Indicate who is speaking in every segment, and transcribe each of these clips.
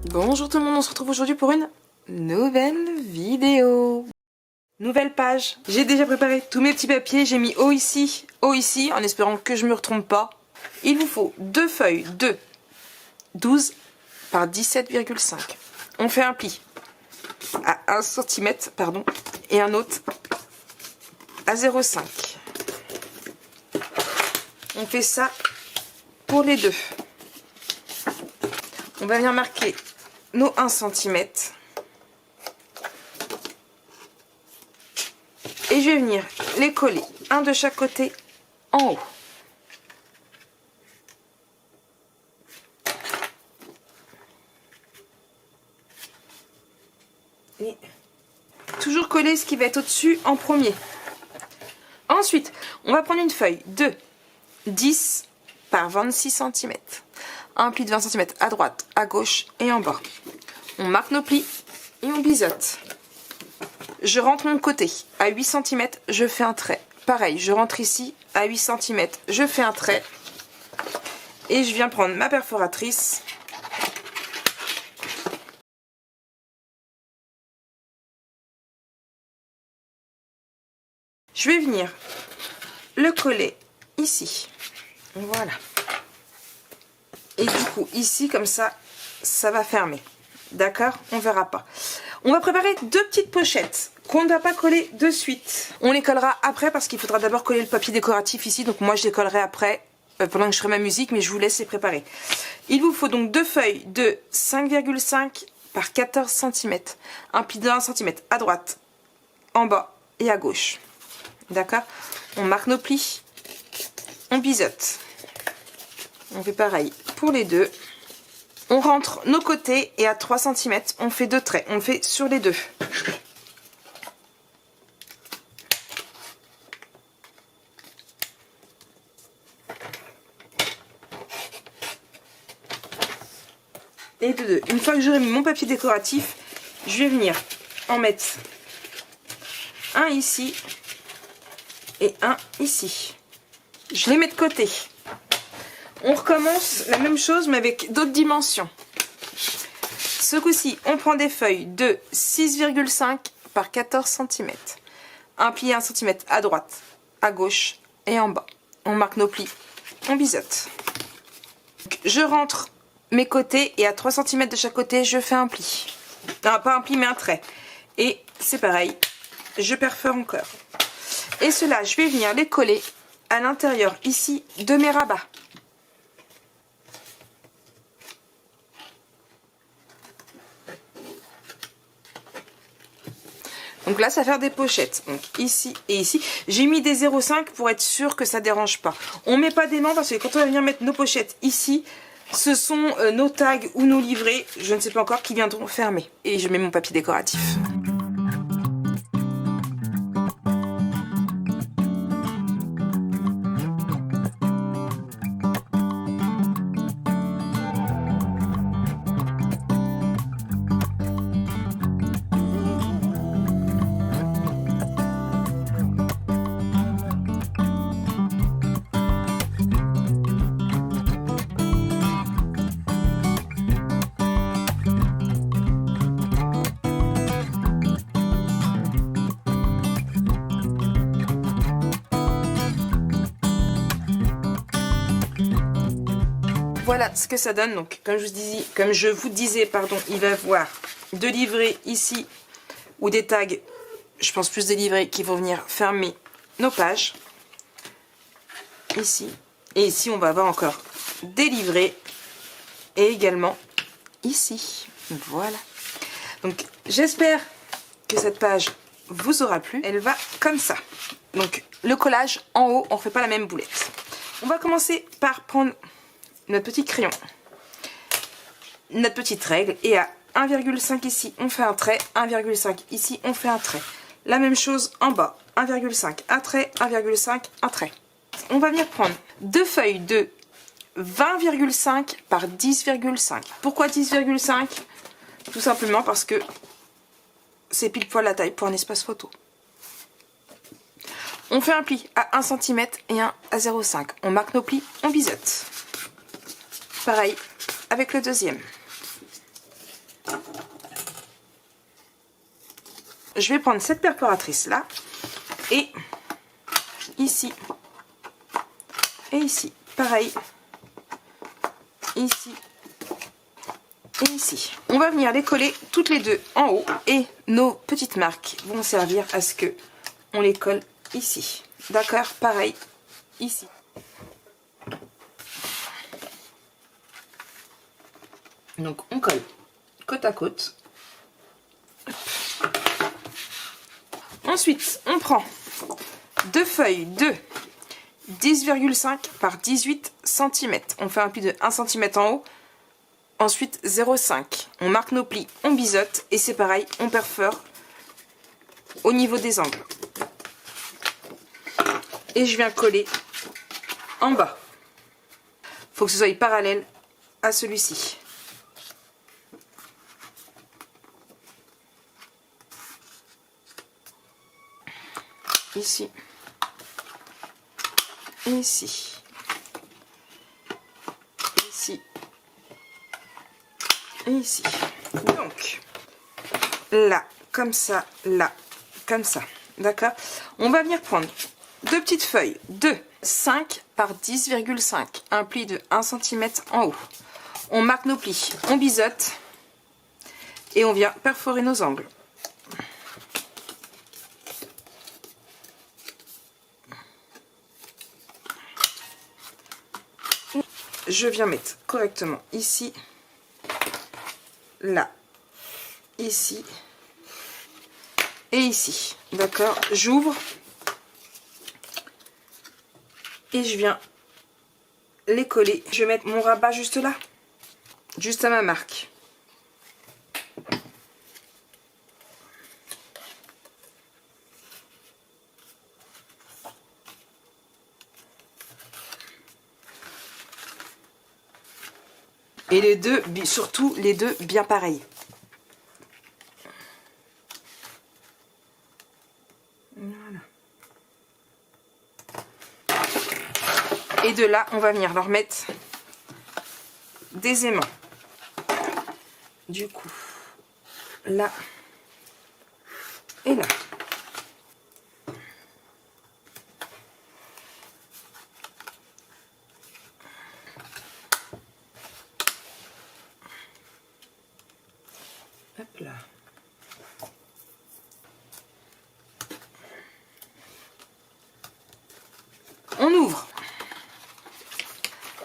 Speaker 1: Bonjour tout le monde, on se retrouve aujourd'hui pour une nouvelle vidéo. Nouvelle page. J'ai déjà préparé tous mes petits papiers, j'ai mis haut ici, en espérant que je ne me retrompe pas. Il vous faut deux feuilles de 12 par 17,5. On fait un pli à 1 cm, et un autre à 0,5. On fait ça pour les deux. On va venir marquer nos 1 cm. Et je vais venir les coller un de chaque côté en haut. Et toujours coller ce qui va être au-dessus en premier. Ensuite, on va prendre une feuille de 10 par 26 cm. Un pli de 20 cm à droite, à gauche et en bas. On marque nos plis et on biseaute. Je rentre mon côté à 8 cm, je fais un trait. Pareil, je rentre ici à 8 cm, je fais un trait. Et je viens prendre ma perforatrice. Je vais venir le coller ici. Voilà. Et du coup, ici, comme ça, ça va fermer. D'accord? On verra pas. On va préparer deux petites pochettes qu'on ne va pas coller de suite. On les collera après parce qu'il faudra d'abord coller le papier décoratif ici. Donc moi, je les collerai après pendant que je ferai ma musique, mais je vous laisse les préparer. Il vous faut donc deux feuilles de 5,5 par 14 cm. Un pli de 1 cm à droite, en bas et à gauche. D'accord? On marque nos plis. On biseaute. On fait pareil pour les deux. On rentre nos côtés et à 3 cm, on fait deux traits. On le fait sur les deux. Et de deux. Une fois que j'aurai mis mon papier décoratif, je vais venir en mettre un ici et un ici. Je les mets de côté. On recommence la même chose mais avec d'autres dimensions. Ce coup-ci, on prend des feuilles de 6,5 par 14 cm. Un pli 1 cm à droite, à gauche et en bas. On marque nos plis, on biseaute. Je rentre mes côtés et à 3 cm de chaque côté, je fais un pli. Non, pas un pli mais un trait. Et c'est pareil, je perfore encore. Et cela, je vais venir les coller à l'intérieur ici de mes rabats. Donc là, ça va faire des pochettes. Donc ici et ici. J'ai mis des 0,5 pour être sûr que ça ne dérange pas. On ne met pas d'aimant parce que quand on va venir mettre nos pochettes ici, ce sont nos tags ou nos livrets, je ne sais pas encore, qui viendront fermer. Et je mets mon papier décoratif. Voilà ce que ça donne. Donc, comme je vous disais, il va y avoir deux livrets ici ou des tags, je pense plus des livrets qui vont venir fermer nos pages. Ici. Et ici, on va avoir encore des livrets et également ici. Voilà. Donc, j'espère que cette page vous aura plu. Elle va comme ça. Donc, le collage en haut, on ne fait pas la même boulette. On va commencer par prendre notre petit crayon, notre petite règle, et à 1,5 ici on fait un trait, 1,5 ici on fait un trait. La même chose en bas, 1,5 un trait, 1,5 un trait. On va venir prendre deux feuilles de 20,5 par 10,5. Pourquoi 10,5? Tout simplement parce que c'est pile poil la taille pour un espace photo. On fait un pli à 1 cm et un à 0,5. On marque nos plis, on biseaute. Pareil avec le deuxième. je vais prendre cette perforatrice là et ici et ici, pareil, ici et ici. On va venir les coller toutes les deux en haut et nos petites marques vont servir à ce que on les colle ici. D'accord, pareil ici. Donc on colle côte à côte. Ensuite, on prend deux feuilles de 10,5 par 18 cm. On fait un pli de 1 cm en haut. Ensuite 0,5. On marque nos plis, on biseaute et c'est pareil, on perfore au niveau des angles. Et je viens coller en bas. Il faut que ce soit parallèle à celui-ci. Ici. Ici. Ici. Et ici. Donc, là, comme ça, là, comme ça. D'accord? On va venir prendre deux petites feuilles de 5 par 10,5. Un pli de 1 cm en haut. On marque nos plis, on biseaute et on vient perforer nos angles. Je viens mettre correctement ici, là, ici et ici. D'accord? J'ouvre et je viens les coller. Je vais mettre mon rabat juste là, juste à ma marque. Et les deux, surtout les deux bien pareils. Voilà. Et de là, on va venir leur mettre des aimants. Du coup, là et là. Hop là. On ouvre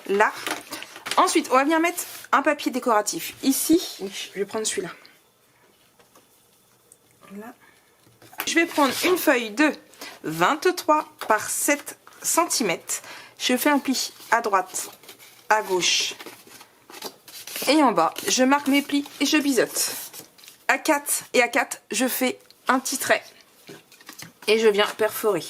Speaker 1: là. Ensuite, on va venir mettre un papier décoratif ici. Oui, je vais prendre celui-là. Là. Je vais prendre une feuille de 23 par 7 cm. Je fais un pli à droite, à gauche et en bas. Je marque mes plis et je biseaute. À 4 et à 4, je fais un petit trait et je viens perforer.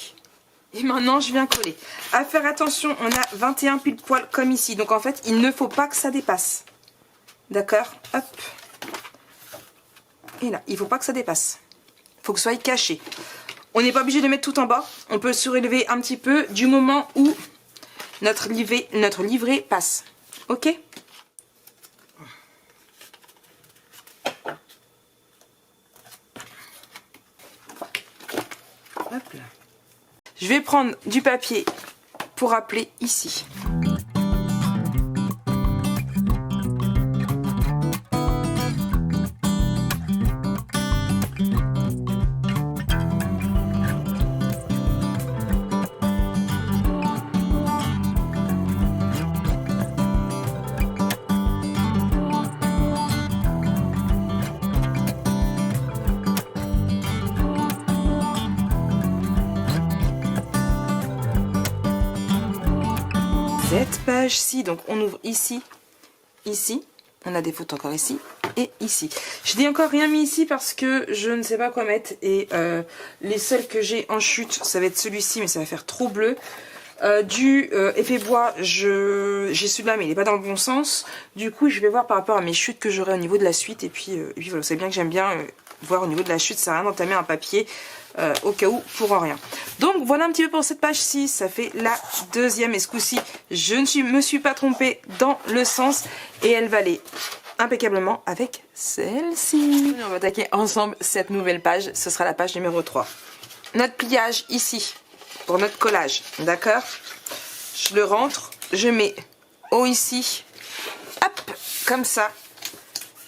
Speaker 1: Et maintenant, je viens coller. À faire attention, on a 21 pile poil comme ici. Donc en fait, il ne faut pas que ça dépasse. D'accord? Hop. Et là, il ne faut pas que ça dépasse. Il faut que ce soit caché. On n'est pas obligé de mettre tout en bas. On peut surélever un petit peu du moment où notre livret passe. Ok? Hop là. Je vais prendre du papier pour appeler ici. Cette page-ci, donc on ouvre ici, ici, on a des photos encore ici, et ici. Je n'ai encore rien mis ici parce que je ne sais pas quoi mettre, et les seuls que j'ai en chute, ça va être celui-ci, mais ça va faire trop bleu. Effet bois, j'ai celui-là, mais il n'est pas dans le bon sens. Du coup, je vais voir par rapport à mes chutes que j'aurai au niveau de la suite, et puis voilà, vous savez bien que j'aime bien voir au niveau de la chute, ça sert à rien d'entamer un papier. Au cas où pour rien. Donc voilà un petit peu pour cette page 6, ça fait la deuxième et ce coup-ci je ne me suis pas trompée dans le sens et elle valait impeccablement avec celle-ci. On va attaquer ensemble cette nouvelle page, ce sera la page numéro 3. Notre pliage ici, pour notre collage, d'accord? Je le rentre, je mets haut ici, hop, comme ça,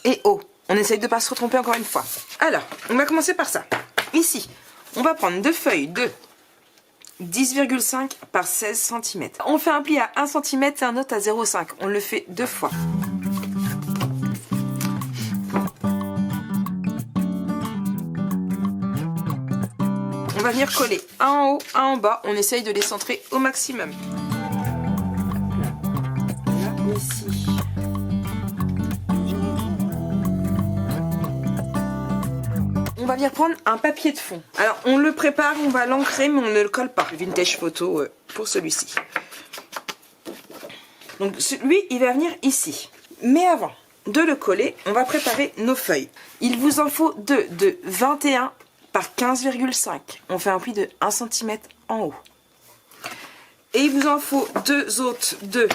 Speaker 1: et haut. On essaye de ne pas se tromper encore une fois. Alors, on va commencer par ça. Ici, on va prendre deux feuilles de 10,5 par 16 cm. On fait un pli à 1 cm et un autre à 0,5. On le fait 2 fois. On va venir coller un en haut, un en bas. On essaye de les centrer au maximum. Là, ici. On va venir prendre un papier de fond. Alors, on le prépare, on va l'ancrer, mais on ne le colle pas. Vintage photo pour celui-ci. Donc, lui, il va venir ici. Mais avant de le coller, on va préparer nos feuilles. Il vous en faut deux de 21 par 15,5. On fait un pli de 1 cm en haut. Et il vous en faut deux autres de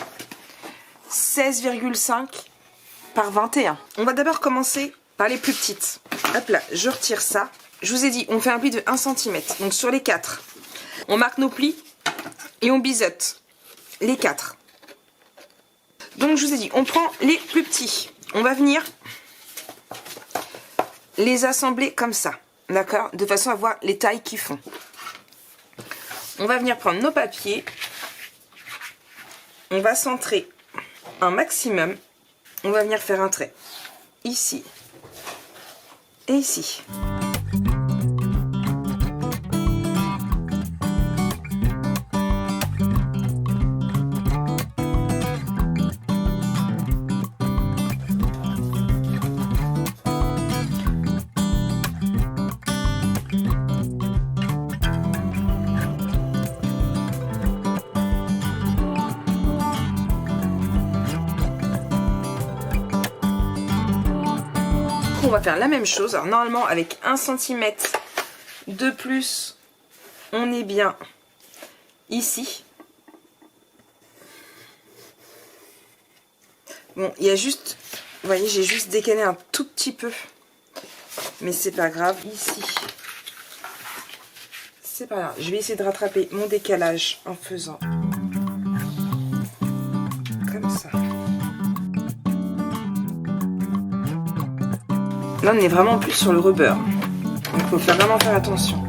Speaker 1: 16,5 par 21. On va d'abord commencer par les plus petites. Hop là, je retire ça. Je vous ai dit, on fait un pli de 1 cm. Donc sur les 4, on marque nos plis et on biseute les 4. Donc je vous ai dit, on prend les plus petits. On va venir les assembler comme ça. D'accord? De façon à voir les tailles qu'ils font. On va venir prendre nos papiers. On va centrer un maximum. On va venir faire un trait. Ici. Et ici. On va faire la même chose. Alors normalement avec 1 cm de plus, on est bien ici. Bon, il y a juste, vous voyez, j'ai juste décalé un tout petit peu. Mais c'est pas grave, ici. C'est pas grave. Je vais essayer de rattraper mon décalage en faisant comme ça. Là, on est vraiment plus sur le rubber. Donc, il faut vraiment faire attention.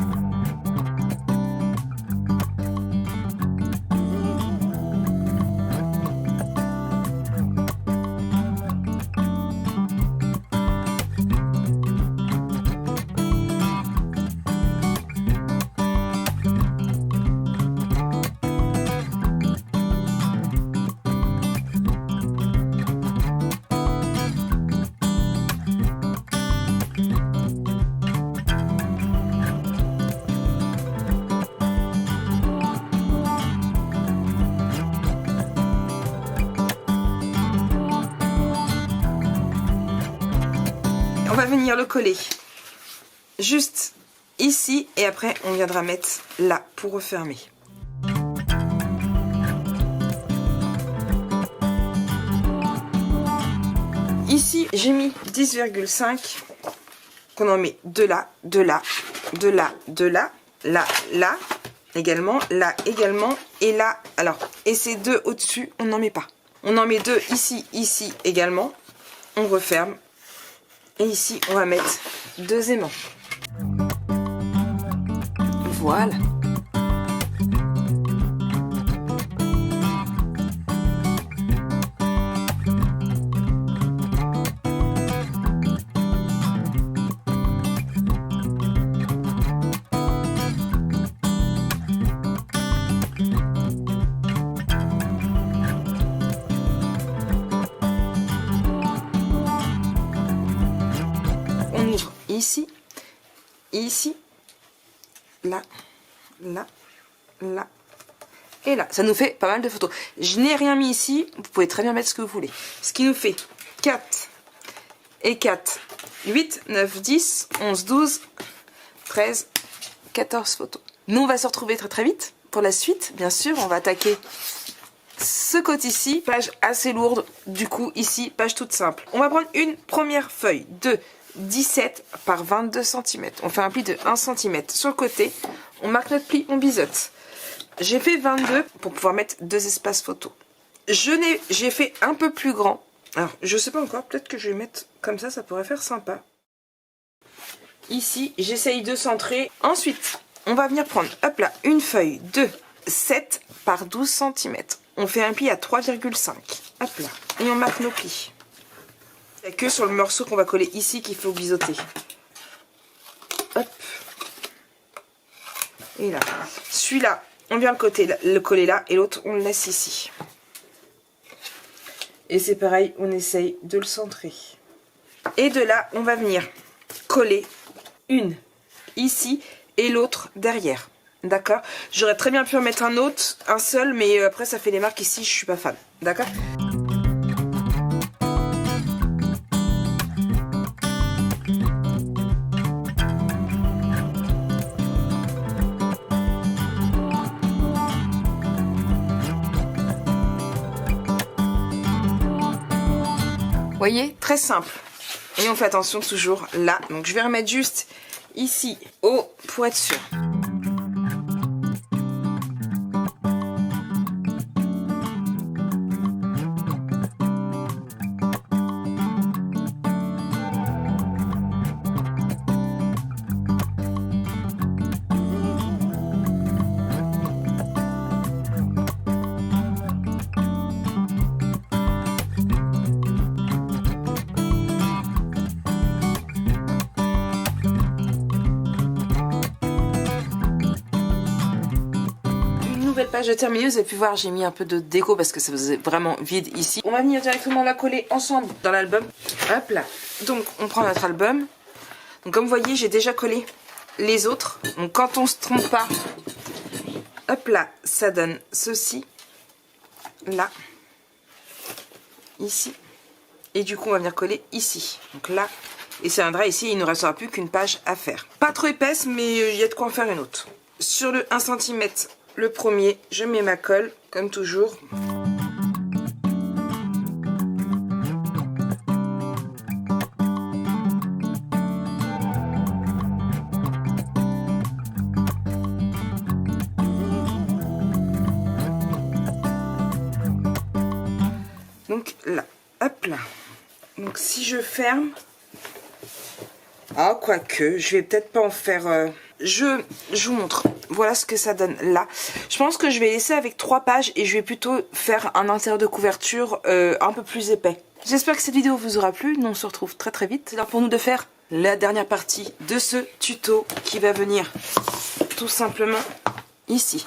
Speaker 1: On va venir le coller juste ici et après on viendra mettre là pour refermer. Ici j'ai mis 10,5 qu'on en met de là, de là, de là, de là, là, là également, là également et là. Alors, et ces deux au-dessus, on n'en met pas. On en met deux ici, ici également. On referme. Et ici, on va mettre deux aimants. Voilà. Ici, ici, là, là, là et là. Ça nous fait pas mal de photos. Je n'ai rien mis ici, vous pouvez très bien mettre ce que vous voulez. Ce qui nous fait 4 et 4, 8, 9, 10, 11, 12, 13, 14 photos. Nous, on va se retrouver très très vite pour la suite. Bien sûr, on va attaquer Ce côté-ci, page assez lourde, du coup ici, page toute simple. On va prendre une première feuille de 17 par 22 cm. On fait un pli de 1 cm sur le côté, on marque notre pli, on biseaute. J'ai fait 22 pour pouvoir mettre 2 espaces photos. J'ai fait un peu plus grand. Alors, je sais pas encore, peut-être que je vais mettre comme ça pourrait faire sympa. Ici, j'essaye de centrer. Ensuite, on va venir prendre, hop là, une feuille de 7 par 12 cm. On fait un pli à 3,5. Hop là. Et on marque nos plis. Il n'y a que sur le morceau qu'on va coller ici qu'il faut biseauter. Hop. Et là. Celui-là, on vient le coller là et l'autre, on le laisse ici. Et c'est pareil, on essaye de le centrer. Et de là, on va venir coller une ici et l'autre derrière. D'accord? J'aurais très bien pu en mettre un autre, un seul, mais après ça fait des marques ici, je suis pas fan. D'accord? Voyez, très simple. Et on fait attention toujours là. Donc je vais remettre juste ici haut pour être sûr. Page de terminée, vous avez pu voir, j'ai mis un peu de déco parce que ça faisait vraiment vide ici. On va venir directement la coller ensemble dans l'album. Hop là. Donc on prend notre album. Donc comme vous voyez, j'ai déjà collé les autres. Donc quand on se trompe pas, hop là, ça donne ceci. Là. Ici. Et du coup on va venir coller ici. Donc là. Et ça viendra ici, il ne restera plus qu'une page à faire. Pas trop épaisse, mais il y a de quoi en faire une autre. Sur le 1 cm, le premier, je mets ma colle, comme toujours. Donc là, hop là. Donc si je ferme... Ah, quoique, je vais peut-être pas en faire... Je vous montre. Voilà ce que ça donne là. Je pense que je vais laisser avec 3 pages et je vais plutôt faire un intérieur de couverture un peu plus épais. J'espère que cette vidéo vous aura plu. Nous on se retrouve très très vite. C'est l'heure pour nous de faire la dernière partie de ce tuto qui va venir tout simplement ici.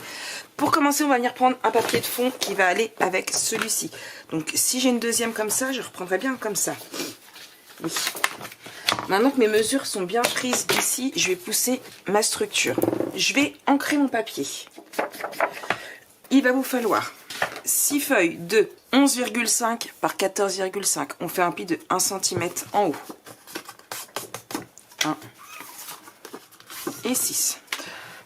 Speaker 1: Pour commencer, on va venir prendre un papier de fond qui va aller avec celui-ci. Donc si j'ai une deuxième comme ça, je reprendrai bien comme ça. Oui. Maintenant que mes mesures sont bien prises ici, je vais pousser ma structure. Je vais ancrer mon papier. Il va vous falloir 6 feuilles de 11,5 par 14,5. On fait un pli de 1 cm en haut. 1 et 6.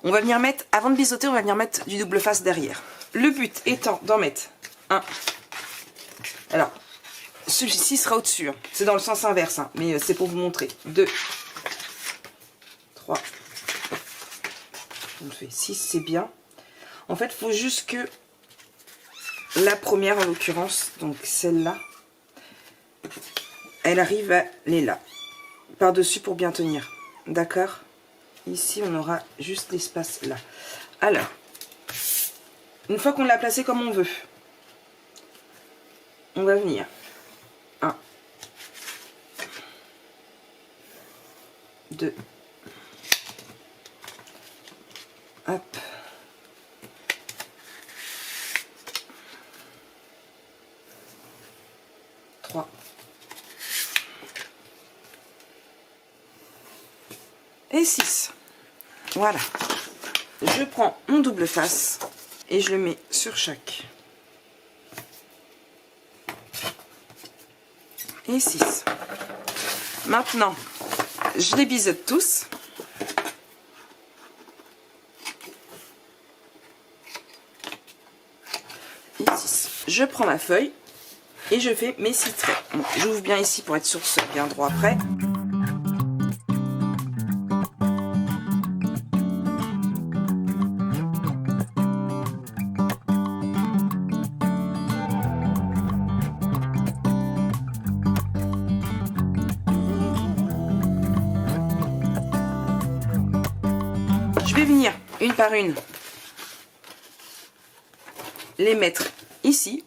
Speaker 1: On va venir mettre, avant de biseauter, on va venir mettre du double face derrière. Le but étant d'en mettre 1. Alors, celui-ci sera au-dessus. Hein. C'est dans le sens inverse, hein, mais c'est pour vous montrer. 2, 3. On fait 6, c'est bien. En fait, il faut juste que la première, en l'occurrence, donc celle-là, elle arrive à aller là. Par-dessus pour bien tenir. D'accord? Ici, on aura juste l'espace là. Alors, une fois qu'on l'a placé comme on veut, on va venir 1, 2, hop, 3 et 6. Voilà. Je prends mon double face et je le mets sur chaque. Et 6. Maintenant, je les biseaute tous. Et 6. je prends ma feuille et je fais mes 6 traits. Bon, j'ouvre bien ici pour être sûr que c'est bien droit après. Je vais venir une par une les mettre ici.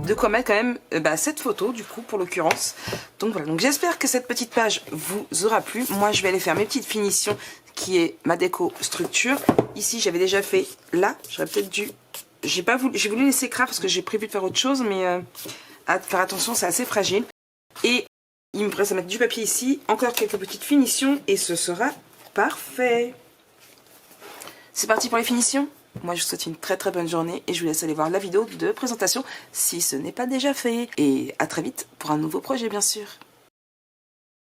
Speaker 1: De quoi mettre quand même cette photo du coup pour l'occurrence. Donc voilà, donc j'espère que cette petite page vous aura plu. Moi je vais aller faire mes petites finitions qui est ma déco structure. Ici j'avais déjà fait là, j'aurais peut-être dû, j'ai voulu laisser craft parce que j'ai prévu de faire autre chose, mais à faire attention, c'est assez fragile. Et il me reste à mettre du papier ici, encore quelques petites finitions et ce sera parfait. C'est parti pour les finitions. Moi je vous souhaite une très très bonne journée et je vous laisse aller voir la vidéo de présentation si ce n'est pas déjà fait. Et à très vite pour un nouveau projet bien sûr.